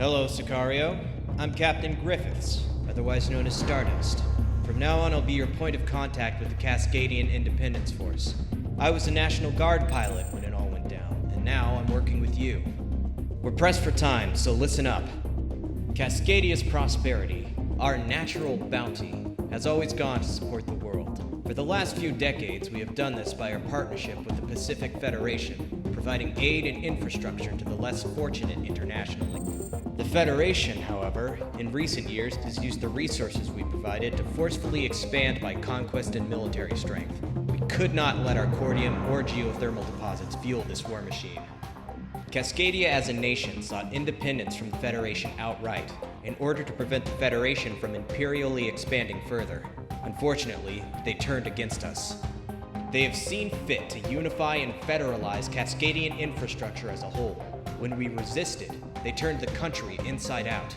Hello, Sicario. I'm Captain Griffiths, otherwise known as Stardust. From now on, I'll be your point of contact with the Cascadian Independence Force. I was a National Guard pilot when it all went down, and now I'm working with you. We're pressed for time, so listen up. Cascadia's prosperity, our natural bounty, has always gone to support the world. For the last few decades, we have done this by our partnership with the Pacific Federation, providing aid and infrastructure to the less fortunate internationally. The Federation, however, in recent years has used the resources we provided to forcefully expand by conquest and military strength. We could not let our cordium or geothermal deposits fuel this war machine. Cascadia as a nation sought independence from the Federation outright, in order to prevent the Federation from imperially expanding further. Unfortunately, they turned against us. They have seen fit to unify and federalize Cascadian infrastructure as a whole. When we resisted, they turned the country inside out.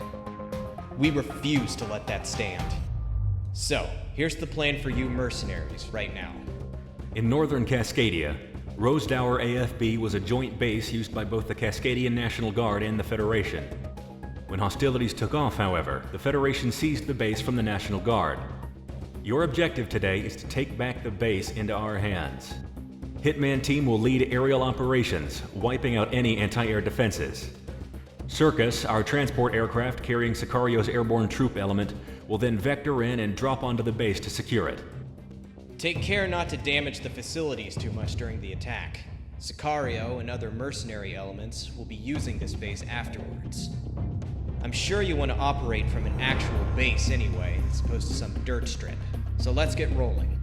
We refuse to let that stand. So, here's the plan for you mercenaries right now. In northern Cascadia, Rosedower AFB was a joint base used by both the Cascadian National Guard and the Federation. When hostilities took off, however, the Federation seized the base from the National Guard. Your objective today is to take back the base into our hands. Hitman Team will lead aerial operations, wiping out any anti-air defenses. Circus, our transport aircraft carrying Sicario's airborne troop element, will then vector in and drop onto the base to secure it. Take care not to damage the facilities too much during the attack. Sicario and other mercenary elements will be using this base afterwards. I'm sure you want to operate from an actual base anyway, as opposed to some dirt strip. So let's get rolling.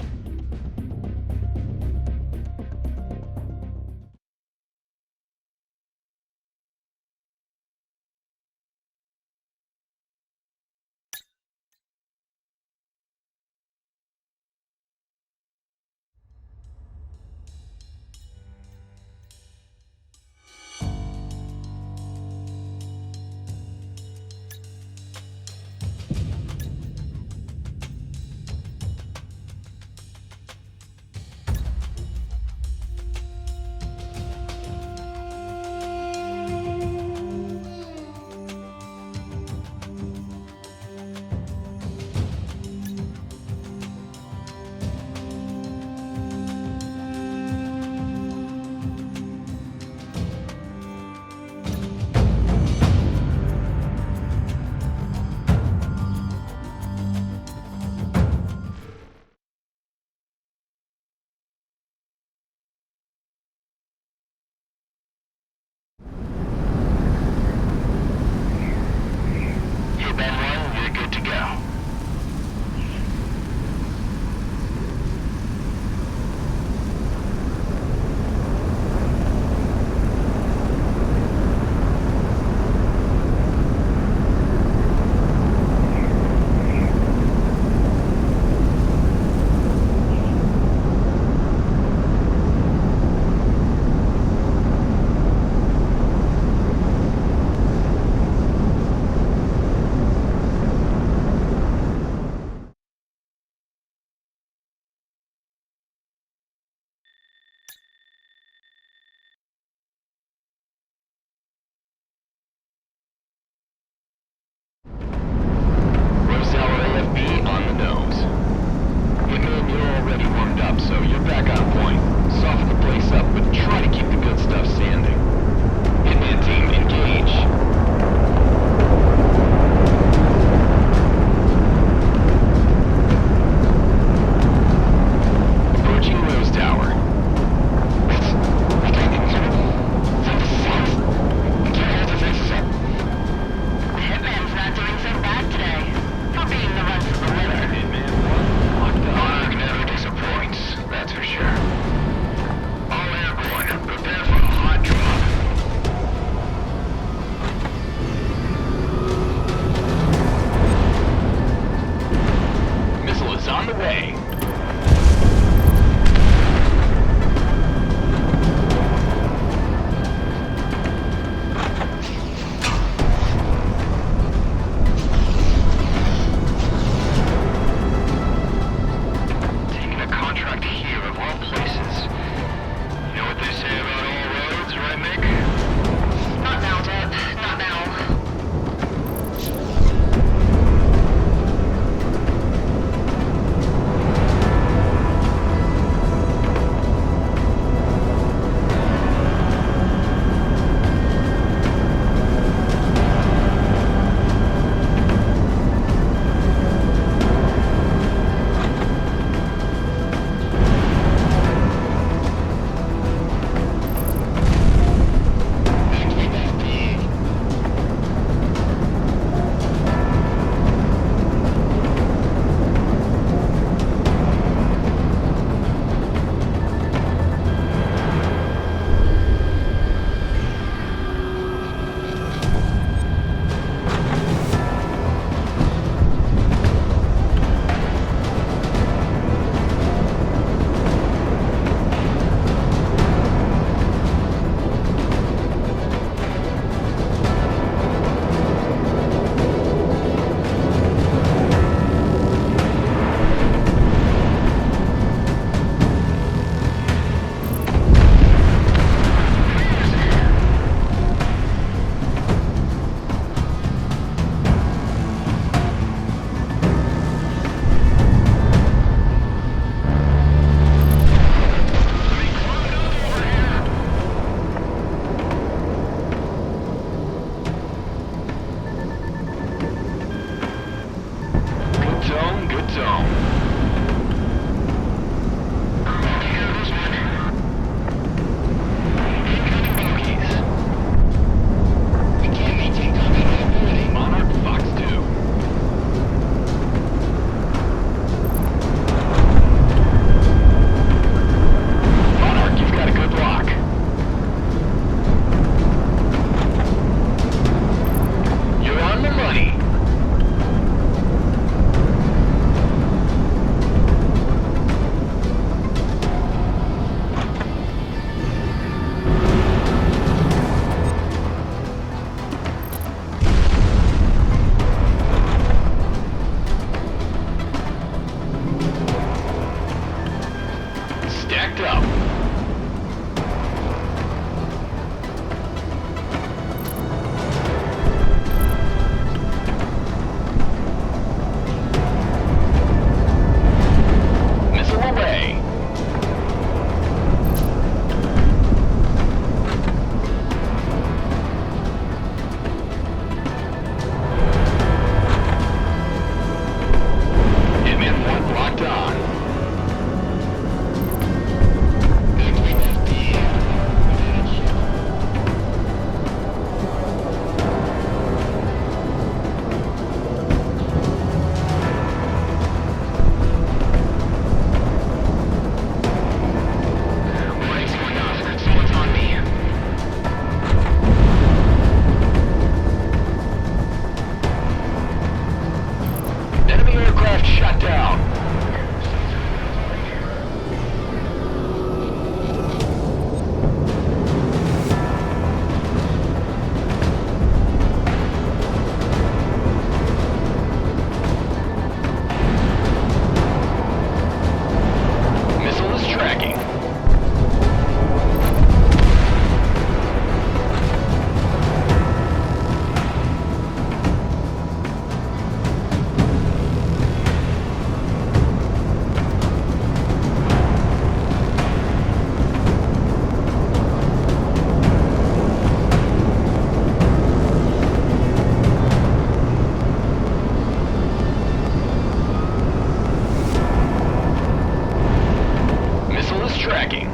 backed up. Missile away. Hitman 1 locked on. Brakes going off. Someone's on me. Enemy aircraft shot down. Missile is tracking. Missile is tracking.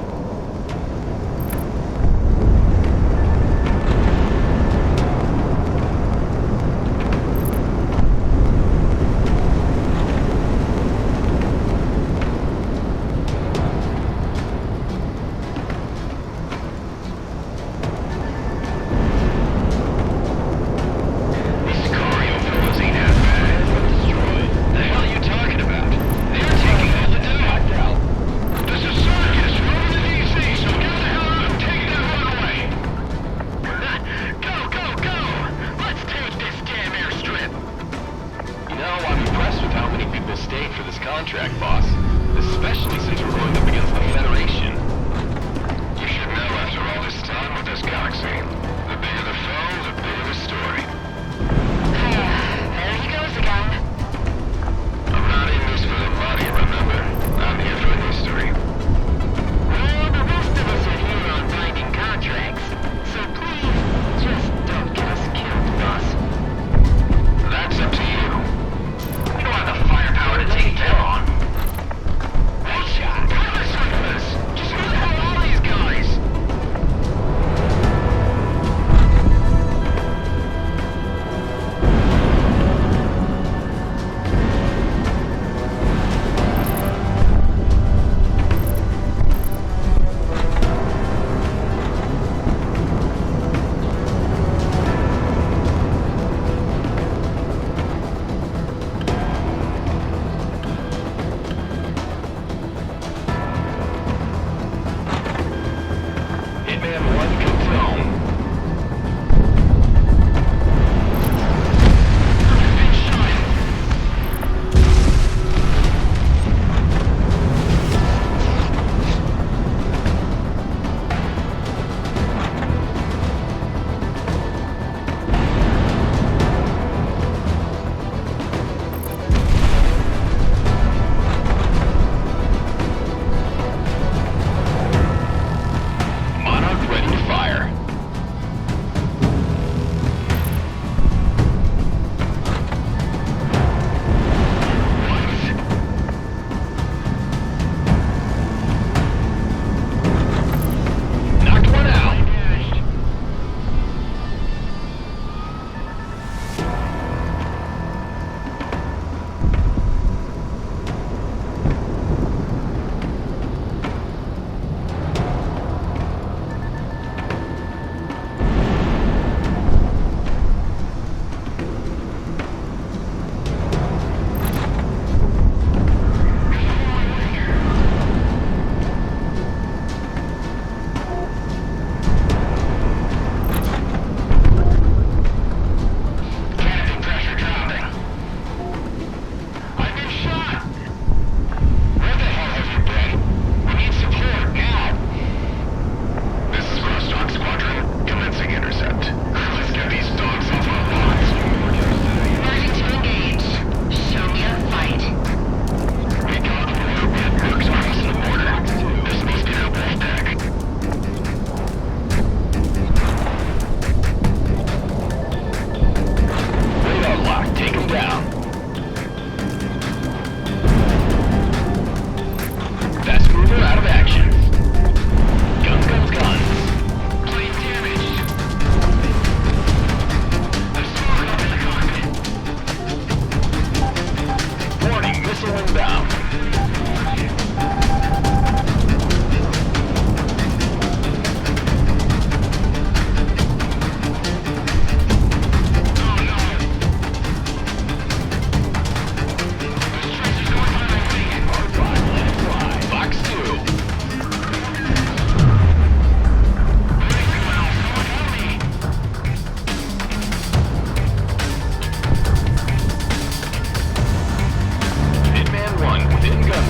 These Sicario fellows ain't half bad. Destroyed. The hell are you talking about? They're taking all the down. This is Circus. We're over to DC, so get the hell out and take that runaway. Go, go, go! Let's take this damn airstrip. You know, I'm impressed with how many people stayed for this contract, boss. Especially since we're going up against the Federation. You should know after all this time with this galaxy, the bigger the foe, the bigger the story. There he goes again. I'm not in this for the money, remember? I'm here for history. Well, the rest of us are here on binding contracts. So please, just don't get us killed, boss. That's up to you. We don't have the firepower to take them on. Headshot! Cover surface! Just who the hell are these guys?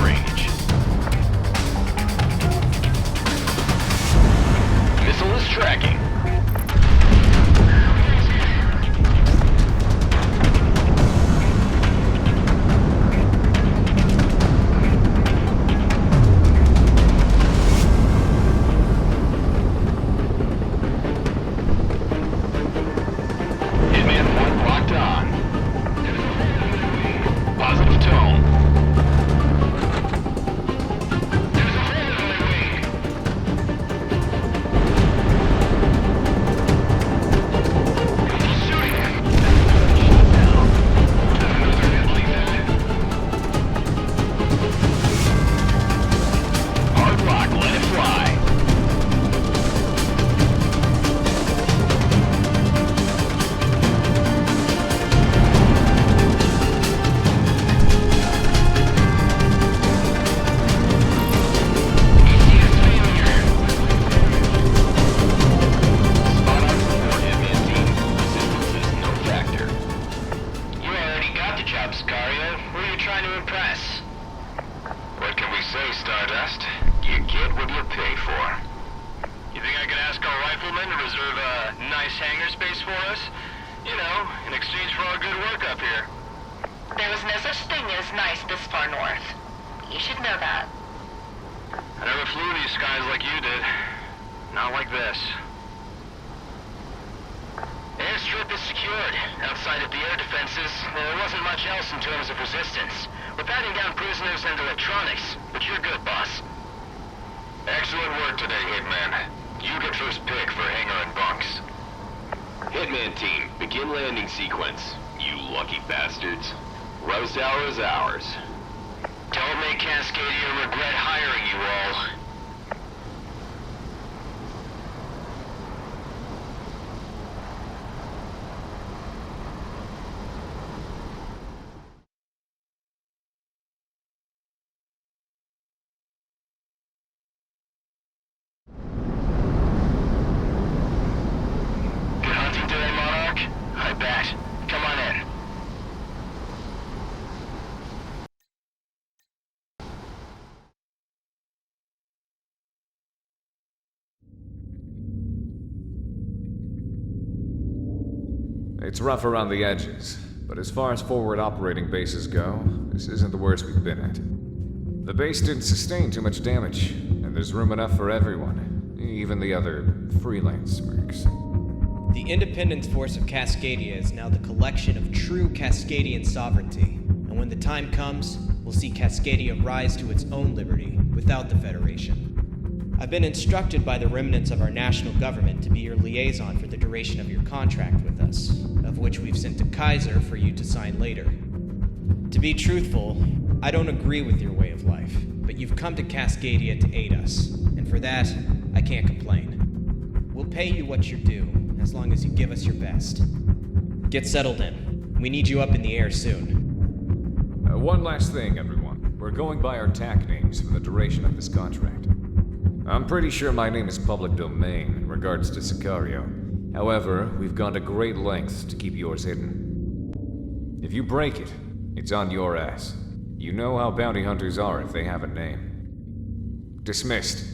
range. Missile is tracking. Hitman 1 locked on. Positive tone. There's a hole in my wing. He's shooting him. Shot down. Another deadly hit. Hard lock, let it fly. Spot on support, Hitman team. Resistance is no factor. You already got the job, Sicario. Who are you trying to impress? What can we say, Stardust? You get what you pay for. You think I could ask our riflemen to reserve a nice hangar space for us? You know, in exchange for our good work up here. There was no such thing as nice this far north. You should know that. I never flew these skies like you did. Not like this. Airstrip is secured. Outside of the air defenses, there wasn't much else in terms of resistance. We're patting down prisoners and electronics, but you're good, boss. Excellent work today, Hitman. You get first pick for hangar and bunks. Hitman team, begin landing sequence. You lucky bastards. Rose Tower is ours. Don't make Cascadia regret hiring you all. Good hunting today, Monarch? I bet. Come on in. It's rough around the edges, but as far as forward operating bases go, this isn't the worst we've been at. The base didn't sustain too much damage, and there's room enough for everyone, even the other freelance mercs. The Independence Force of Cascadia is now the collection of true Cascadian sovereignty, and when the time comes, we'll see Cascadia rise to its own liberty without the Federation. I've been instructed by the remnants of our national government to be your liaison for the duration of your contract with us, of which we've sent to Kaiser for you to sign later. To be truthful, I don't agree with your way of life, but you've come to Cascadia to aid us, and for that, I can't complain. We'll pay you what you're due, as long as you give us your best. Get settled in. We need you up in the air soon. One last thing, everyone. We're going by our TAC names for the duration of this contract. I'm pretty sure my name is public domain in regards to Sicario. However, we've gone to great lengths to keep yours hidden. If you break it, it's on your ass. You know how bounty hunters are if they have a name. Dismissed.